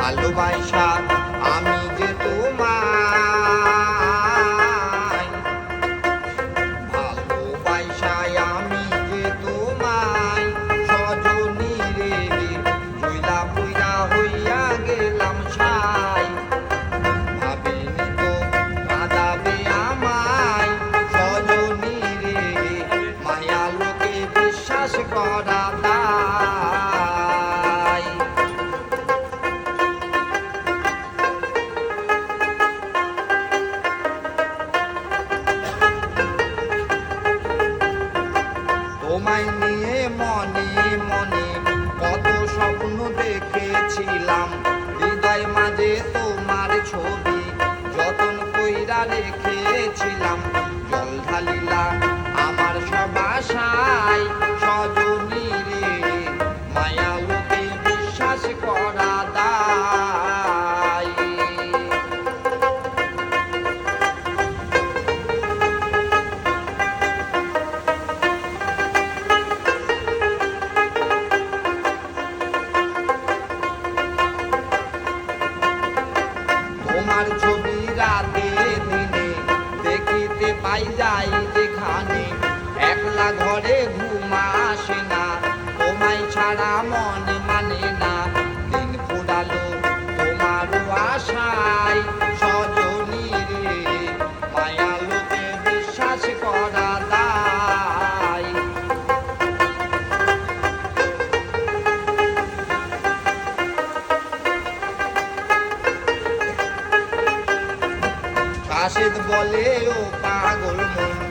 ভালোবাসা আমি যে তোমায়, ভালোবাসায় আমি যে তোমায় সজনী রে জুইলা পুইরা হইয়া গেলাম ছাই। ভাবিনি তো কাঁদাবে আমায় সজনী রে, মায়া লোকে বিশ্বাস করা দায়। তোমায় নিয়ে মনে মনে কত স্বপ্ন দেখেছিলাম, হৃদয় মাঝে তোমার ছবি যতন কইরা রেখেছিলাম। জল ঢালিলা আমার সব আশায় সজনী রে, মায়া লোকে বিশ্বাস করা দায়। তোমার ছবি রাতে দিনে দেখিতে পাই যাই যেখানে, একলা ঘরে ঘুম আসে না, তোমায় ছাড়া মন মানে না। দিন ফুরালো তোমারও আশায় সজনী রে, মায়া লোকে বিশ্বাস করা দায়। কাশেদ বলে ও পাগল মন,